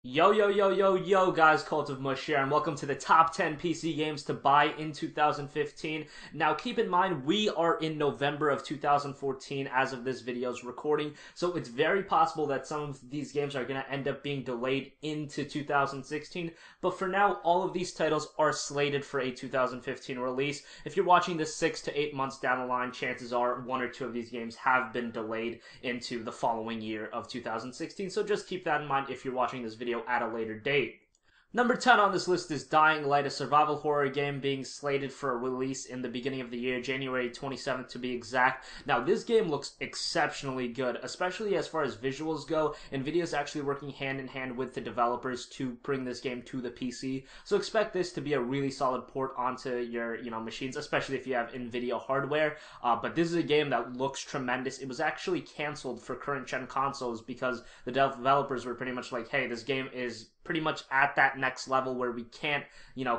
Yo, yo, yo, yo, yo, guys, Cult of Mush here, and welcome to the top 10 PC games to buy in 2015. Now, keep in mind, we are in November of 2014 as of this video's recording, so it's very possible that some of these games are going to end up being delayed into 2016, but for now, all of these titles are slated for a 2015 release. If you're watching this 6 to 8 months down the line, chances are one or two of these games have been delayed into the following year of 2016, so just keep that in mind if you're watching this video at a later date. Number 10 on this list is Dying Light, a survival horror game being slated for a release in the beginning of the year, January 27th to be exact. Now, this game looks exceptionally good, especially as far as visuals go. NVIDIA is actually working hand in hand with the developers to bring this game to the PC, so expect this to be a really solid port onto your machines, especially if you have NVIDIA hardware. But this is a game that looks tremendous. It was actually canceled for current gen consoles because the developers were pretty much like, hey, this game is pretty much at that next level where we can't,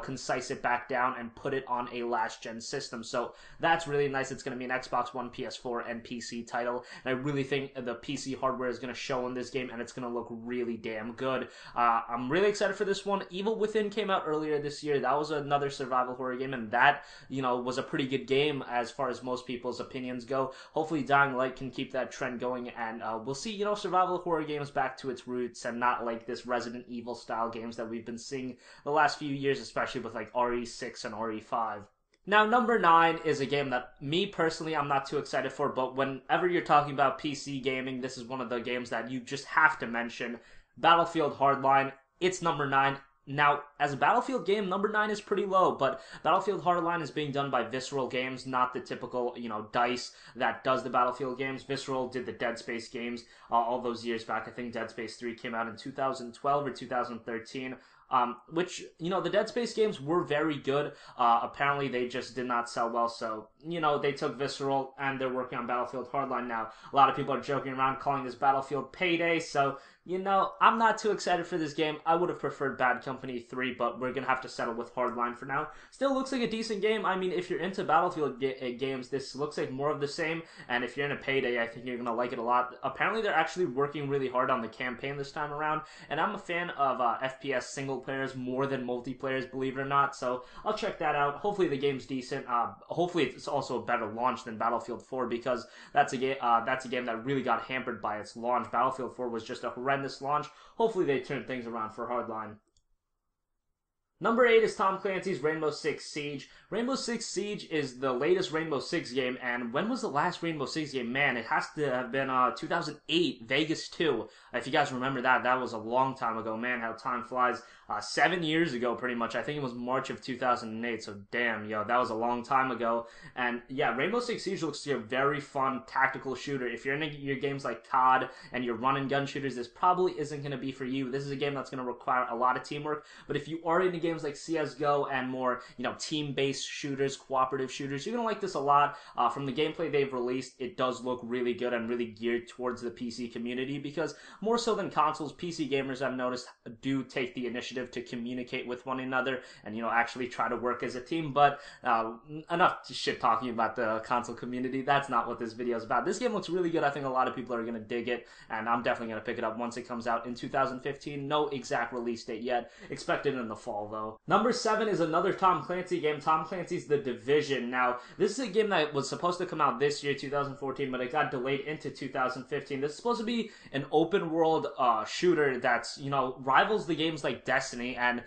concise it back down and put it on a last gen system. So that's really nice. It's going to be an Xbox One, PS4, and PC title. And I really think the PC hardware is going to show in this game, and it's going to look really damn good. I'm really excited for this one. Evil Within came out earlier this year. That was another survival horror game, and that, was a pretty good game as far as most people's opinions go. Hopefully Dying Light can keep that trend going, and we'll see, survival horror games back to its roots and not like this Resident Evil style games that we've been seeing the last few years, especially with like RE6 and RE5. Now, number 9 is a game that me personally I'm not too excited for, but whenever you're talking about PC gaming, this is one of the games that you just have to mention. Battlefield Hardline, it's number 9. Now, as a Battlefield game, number 9 is pretty low, but Battlefield Hardline is being done by Visceral Games, not the typical, DICE that does the Battlefield games. Visceral did the Dead Space games all those years back. I think Dead Space 3 came out in 2012 or 2013. Which, the Dead Space games were very good. Apparently, they just did not sell well, so, they took Visceral and they're working on Battlefield Hardline now. A lot of people are joking around calling this Battlefield Payday, so, I'm not too excited for this game. I would have preferred Bad Company 3, but we're going to have to settle with Hardline for now. Still looks like a decent game. I mean, if you're into Battlefield games, this looks like more of the same, and if you're in a Payday, I think you're going to like it a lot. Apparently, they're actually working really hard on the campaign this time around, and I'm a fan of FPS single players more than multiplayers, believe it or not, so I'll check that out. Hopefully the game's decent. Hopefully it's also a better launch than Battlefield 4, because that's a game that really got hampered by its launch. Battlefield 4 was just a horrendous launch. Hopefully they turn things around for Hardline. Number 8 is Tom Clancy's Rainbow Six Siege. Rainbow Six Siege is the latest Rainbow Six game, and when was the last Rainbow Six game? Man, it has to have been 2008, Vegas 2. If you guys remember that, that was a long time ago. Man, how time flies. 7 years ago, pretty much. I think it was March of 2008, so damn, yo, that was a long time ago. And yeah, Rainbow Six Siege looks like a very fun tactical shooter. If you're into your games like COD and you're running gun shooters, this probably isn't going to be for you. This is a game that's going to require a lot of teamwork, but if you are into games like CSGO and more, team-based shooters, cooperative shooters, you're going to like this a lot. From the gameplay they've released, it does look really good and really geared towards the PC community, because more so than consoles, PC gamers, I've noticed, do take the initiative to communicate with one another and, actually try to work as a team. But enough shit talking about the console community. That's not what this video is about. This game looks really good. I think a lot of people are going to dig it, and I'm definitely going to pick it up once it comes out in 2015. No exact release date yet. Expected in the fall, though. Number 7 is another Tom Clancy game. Tom Clancy's The Division. Now, this is a game that was supposed to come out this year, 2014, but it got delayed into 2015. This is supposed to be an open world shooter that's, rivals the games like Destiny, and,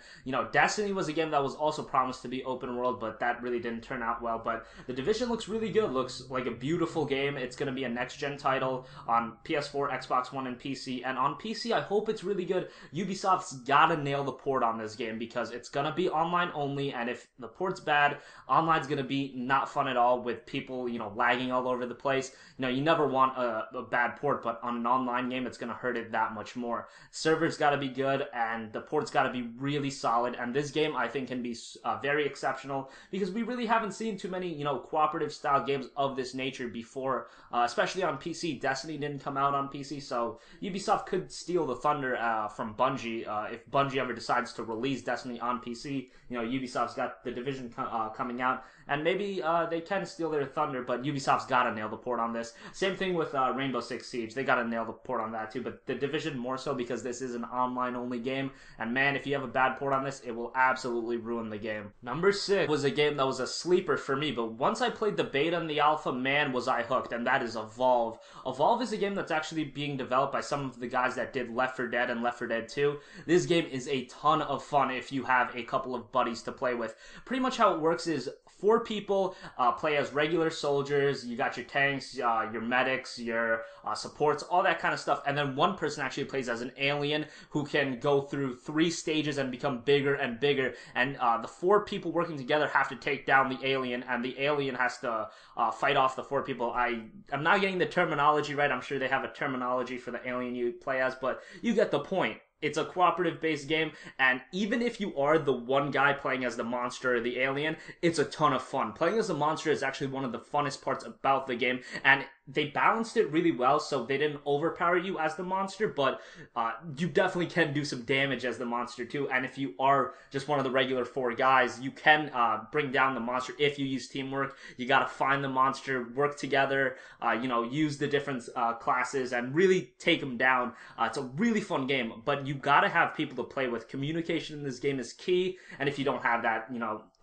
Destiny was a game that was also promised to be open world, but that really didn't turn out well. But The Division looks really good. Looks like a beautiful game. It's going to be a next-gen title on PS4, Xbox One, and PC. And on PC, I hope it's really good. Ubisoft's got to nail the port on this game, because it's going to be online only, and if the port's bad, online's going to be not fun at all with people, lagging all over the place. You never want a bad port, but on an online game, it's going to hurt it that much more. Server's got to be good, and the port's got to be really solid, and this game, I think, can be very exceptional, because we really haven't seen too many, cooperative style games of this nature before, especially on PC. Destiny didn't come out on PC, so Ubisoft could steal the thunder from Bungie if Bungie ever decides to release Destiny on PC. You know, Ubisoft's got The Division coming out, and maybe they can steal their thunder, but Ubisoft's got to nail the port on this. Same thing with Rainbow Six Siege. They got to nail the port on that too, but The Division more so because this is an online-only game, and man, if you have a bad port on this, it will absolutely ruin the game. Number 6 was a game that was a sleeper for me, but once I played the beta and the alpha, man, was I hooked, and that is Evolve. Evolve is a game that's actually being developed by some of the guys that did Left 4 Dead and Left 4 Dead 2. This game is a ton of fun if you have a couple of buddies to play with. Pretty much how it works is 4 people play as regular soldiers. You got your tanks, your medics, your supports, all that kind of stuff, and then one person actually plays as an alien who can go through 3 stages and become bigger and bigger, and the 4 people working together have to take down the alien, and the alien has to fight off the 4 people. I'm not getting the terminology right. I'm sure they have a terminology for the alien you play as, but you get the point. It's a cooperative-based game, and even if you are the one guy playing as the monster or the alien, it's a ton of fun. Playing as the monster is actually one of the funnest parts about the game, and they balanced it really well, so they didn't overpower you as the monster, but you definitely can do some damage as the monster too, and if you are just one of the regular 4 guys, you can bring down the monster if you use teamwork. You gotta find the monster, work together, use the different classes, and really take them down. It's a really fun game, but you gotta have people to play with. Communication in this game is key, and if you don't have that,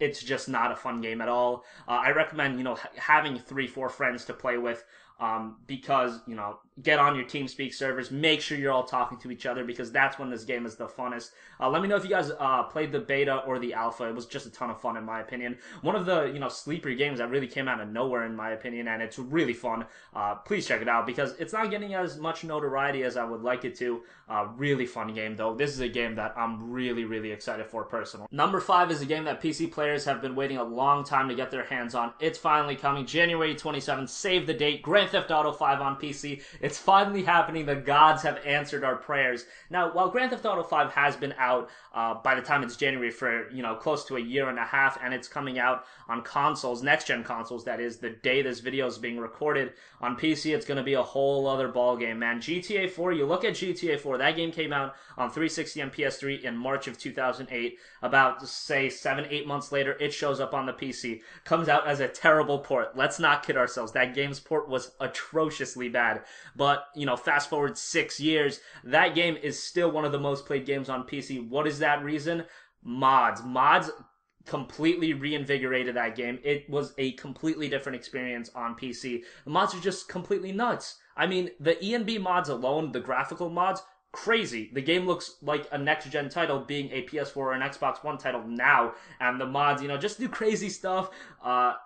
it's just not a fun game at all. I recommend, having 3-4 friends to play with, because, get on your TeamSpeak servers, make sure you're all talking to each other, because that's when this game is the funnest. Let me know if you guys played the beta or the alpha. It was just a ton of fun in my opinion. One of the, sleeper games that really came out of nowhere in my opinion, and it's really fun. Please check it out, because it's not getting as much notoriety as I would like it to. Really fun game though. This is a game that I'm really, really excited for personally. Number 5 is a game that PC players have been waiting a long time to get their hands on. It's finally coming, January 27th. Save the date. Grand Theft Auto 5 on PC. It's finally happening. The gods have answered our prayers. Now, while Grand Theft Auto 5 has been out by the time it's January for, close to a year and a half, and it's coming out on consoles, next-gen consoles, that is, the day this video is being recorded. On PC, it's going to be a whole other ballgame, man. GTA 4, you look at GTA 4, that game came out on 360 and PS3 in March of 2008. About, say, 7-8 months later, it shows up on the PC. Comes out as a terrible port. Let's not kid ourselves. That game's port was atrociously bad. But, fast forward 6 years, that game is still one of the most played games on PC. What is that reason? Mods. Mods completely reinvigorated that game. It was a completely different experience on PC. The mods are just completely nuts. I mean, the E&B mods alone, the graphical mods, crazy. The game looks like a next-gen title being a PS4 or an Xbox One title now, and the mods, just do crazy stuff.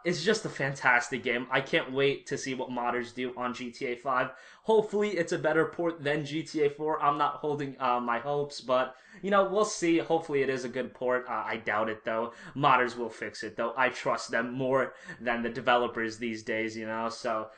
It's just a fantastic game. I can't wait to see what modders do on GTA 5. Hopefully, it's a better port than GTA 4. I'm not holding my hopes, but, we'll see. Hopefully, it is a good port. I doubt it, though. Modders will fix it, though. I trust them more than the developers these days, so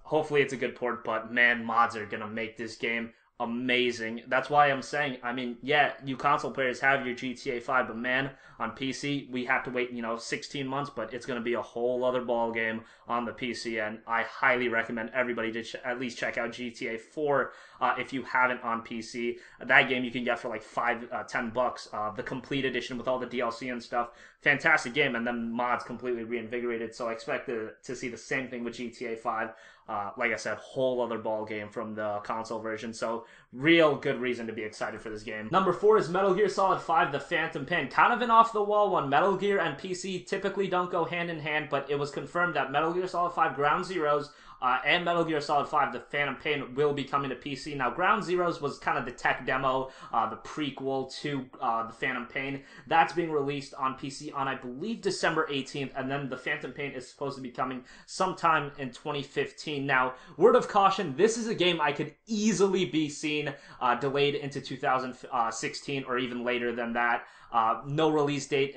hopefully, it's a good port, but, man, mods are gonna make this game amazing. That's why I'm saying, yeah, you console players have your GTA 5, but man, on PC, we have to wait, 16 months, but it's going to be a whole other ball game on the PC, and I highly recommend everybody to at least check out GTA 4 if you haven't on PC. That game you can get for like $10, the complete edition with all the DLC and stuff. Fantastic game, and then mods completely reinvigorated, so I expect to see the same thing with GTA 5. Like I said, whole other ball game from the console version, so real good reason to be excited for this game. Number 4 is Metal Gear Solid 5, The Phantom Pain. Kind of an off-the-wall one. Metal Gear and PC typically don't go hand in hand, but it was confirmed that Metal Gear Solid 5 Ground Zeroes and Metal Gear Solid 5, The Phantom Pain, will be coming to PC. Now, Ground Zeroes was kind of the tech demo, the prequel to The Phantom Pain. That's being released on PC on, I believe, December 18th, and then The Phantom Pain is supposed to be coming sometime in 2015. Now, word of caution, this is a game I could easily be seen delayed into 2016 or even later than that. No release date,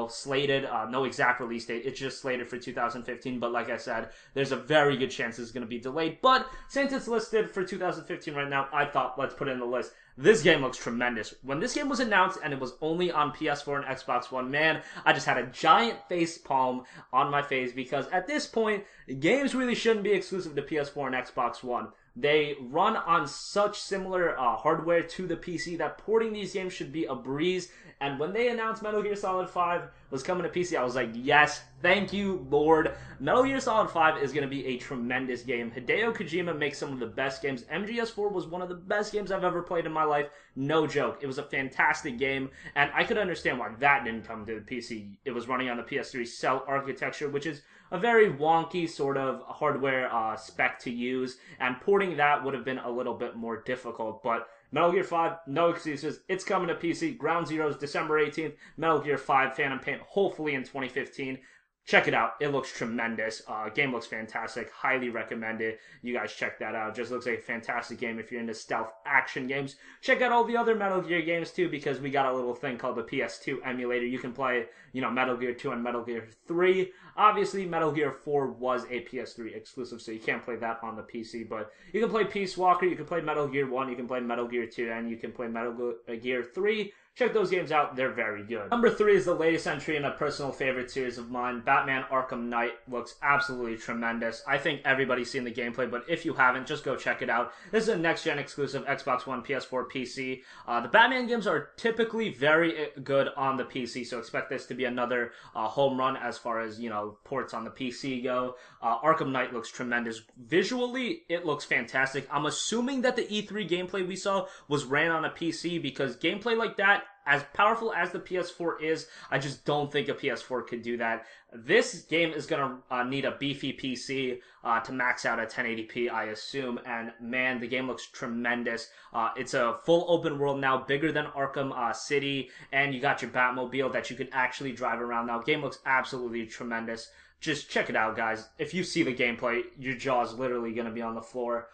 slated, no exact release date. It's just slated for 2015, but like I said, there's a very good chance it's going to be delayed. But since it's listed for 2015 right now, I thought let's put it in the list. This game looks tremendous. When this game was announced and it was only on PS4 and Xbox One, man, I just had a giant face palm on my face, because at this point, games really shouldn't be exclusive to PS4 and Xbox One. They run on such similar hardware to the PC that porting these games should be a breeze. And when they announced Metal Gear Solid 5 was coming to PC, I was like, yes, thank you, Lord. Metal Gear Solid 5 is going to be a tremendous game. Hideo Kojima makes some of the best games. MGS4 was one of the best games I've ever played in my life. No joke. It was a fantastic game, and I could understand why that didn't come to the PC. It was running on the PS3 cell architecture, which is a very wonky sort of hardware spec to use, and porting that would have been a little bit more difficult, but Metal Gear 5, no excuses. It's coming to PC. Ground Zeroes, December 18th. Metal Gear 5, Phantom Pain, hopefully in 2015. Check it out. It looks tremendous. Game looks fantastic. Highly recommend it. You guys check that out. Just looks like a fantastic game if you're into stealth action games. Check out all the other Metal Gear games too, because we got a little thing called the PS2 emulator. You can play, Metal Gear 2 and Metal Gear 3. Obviously, Metal Gear 4 was a PS3 exclusive, so you can't play that on the PC. But you can play Peace Walker, you can play Metal Gear 1, you can play Metal Gear 2, and you can play Metal Gear 3. Check those games out. They're very good. Number 3 is the latest entry in a personal favorite series of mine. Batman Arkham Knight looks absolutely tremendous. I think everybody's seen the gameplay, but if you haven't, just go check it out. This is a next-gen exclusive, Xbox One, PS4, PC. The Batman games are typically very good on the PC, so expect this to be another home run as far as, ports on the PC go. Arkham Knight looks tremendous. Visually, it looks fantastic. I'm assuming that the E3 gameplay we saw was ran on a PC, because gameplay like that, as powerful as the PS4 is, I just don't think a PS4 could do that. This game is going to need a beefy PC to max out at 1080p, I assume. And man, the game looks tremendous. It's a full open world now, bigger than Arkham City. And you got your Batmobile that you can actually drive around now. Game looks absolutely tremendous. Just check it out, guys. If you see the gameplay, your jaw's literally going to be on the floor.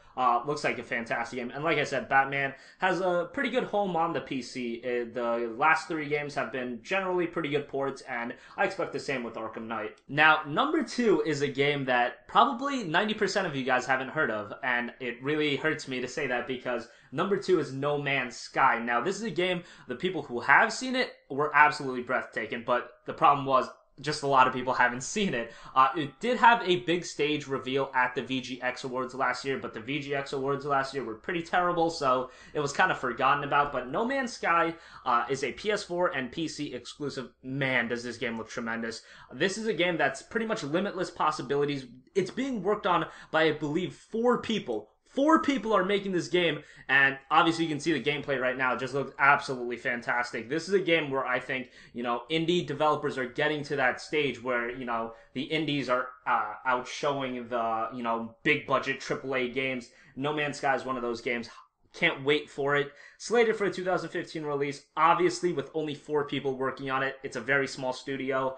Looks like a fantastic game. And like I said, Batman has a pretty good home on the PC. The last 3 games have been generally pretty good ports, and I expect the same with Arkham Knight. Now, number 2 is a game that probably 90% of you guys haven't heard of, and it really hurts me to say that, because number 2 is No Man's Sky. Now, this is a game, the people who have seen it were absolutely breathtaking, but the problem was, just a lot of people haven't seen it. It did have a big stage reveal at the VGX Awards last year, but the VGX Awards last year were pretty terrible, so it was kind of forgotten about. But No Man's Sky is a PS4 and PC exclusive. Man, does this game look tremendous. This is a game that's pretty much limitless possibilities. It's being worked on by, I believe, 4 people. 4 people are making this game, and obviously you can see the gameplay right now. It just looks absolutely fantastic. This is a game where I think, indie developers are getting to that stage where, the indies are outshowing the, big budget AAA games. No Man's Sky is one of those games. Can't wait for it. Slated for a 2015 release, obviously with only 4 people working on it. It's a very small studio.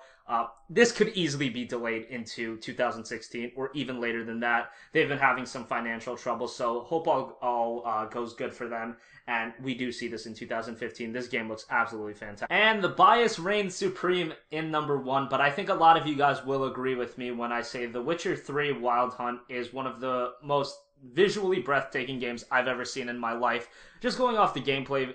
This could easily be delayed into 2016 or even later than that. They've been having some financial trouble, so hope all goes good for them. And we do see this in 2015. This game looks absolutely fantastic. And the bias reigns supreme in number 1, but I think a lot of you guys will agree with me when I say The Witcher 3 Wild Hunt is one of the most visually breathtaking games I've ever seen in my life. Just going off the gameplay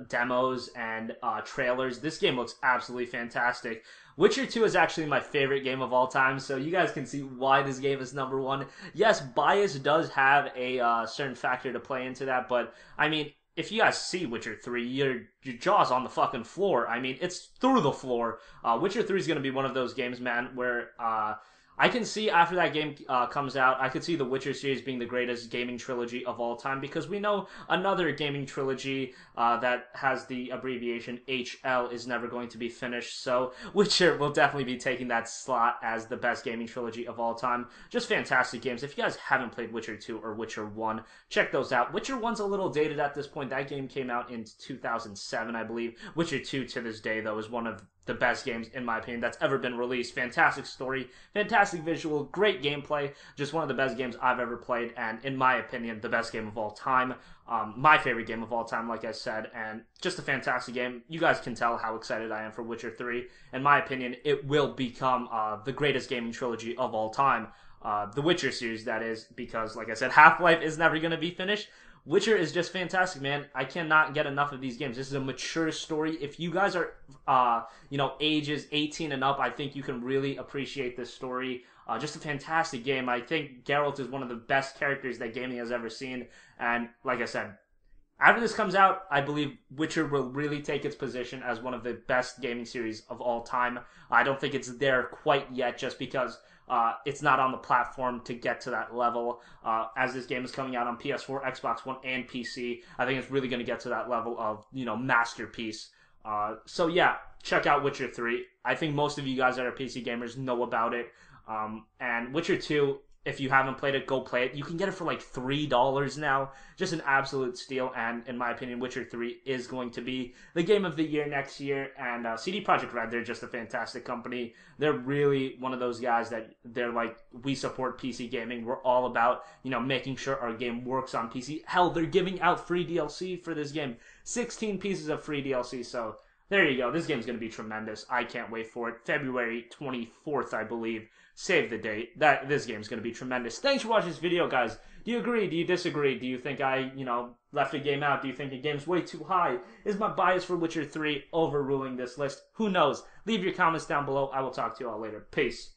demos and trailers, this game looks absolutely fantastic. Witcher 2 is actually my favorite game of all time, so you guys can see why this game is number 1. Yes, bias does have a certain factor to play into that, but I mean, if you guys see Witcher 3, your jaw's on the fucking floor. I mean, it's through the floor. Witcher 3 is going to be one of those games, man, where I can see after that game comes out, I could see the Witcher series being the greatest gaming trilogy of all time, because we know another gaming trilogy that has the abbreviation HL is never going to be finished, so Witcher will definitely be taking that slot as the best gaming trilogy of all time. Just fantastic games. If you guys haven't played Witcher 2 or Witcher 1, check those out. Witcher 1's a little dated at this point. That game came out in 2007, I believe. Witcher 2 to this day, though, is one of the best games, in my opinion, that's ever been released. Fantastic story, fantastic visual, great gameplay, just one of the best games I've ever played, and in my opinion, the best game of all time. My favorite game of all time, like I said, and just a fantastic game. You guys can tell how excited I am for Witcher 3. In my opinion, it will become the greatest gaming trilogy of all time. The Witcher series, that is, because, like I said, Half-Life is never going to be finished. Witcher is just fantastic, man. I cannot get enough of these games. This is a mature story. If you guys are, ages 18 and up, I think you can really appreciate this story. Just a fantastic game. I think Geralt is one of the best characters that gaming has ever seen. And like I said, after this comes out, I believe Witcher will really take its position as one of the best gaming series of all time. I don't think it's there quite yet just because it's not on the platform to get to that level. As this game is coming out on PS4, Xbox One, and PC, I think it's really going to get to that level of, masterpiece. So yeah, check out Witcher 3. I think most of you guys that are PC gamers know about it. And Witcher 2, if you haven't played it, go play it. You can get it for like $3 now. Just an absolute steal. And in my opinion, Witcher 3 is going to be the game of the year next year. And CD Projekt Red, they're just a fantastic company. They're really one of those guys that they're like, we support PC gaming. We're all about, making sure our game works on PC. Hell, they're giving out free DLC for this game. 16 pieces of free DLC. So there you go. This game's going to be tremendous. I can't wait for it. February 24th, I believe. Save the date. This game's going to be tremendous. Thanks for watching this video, guys. Do you agree? Do you disagree? Do you think I, left a game out? Do you think a game's way too high? Is my bias for Witcher 3 overruling this list? Who knows? Leave your comments down below. I will talk to you all later. Peace.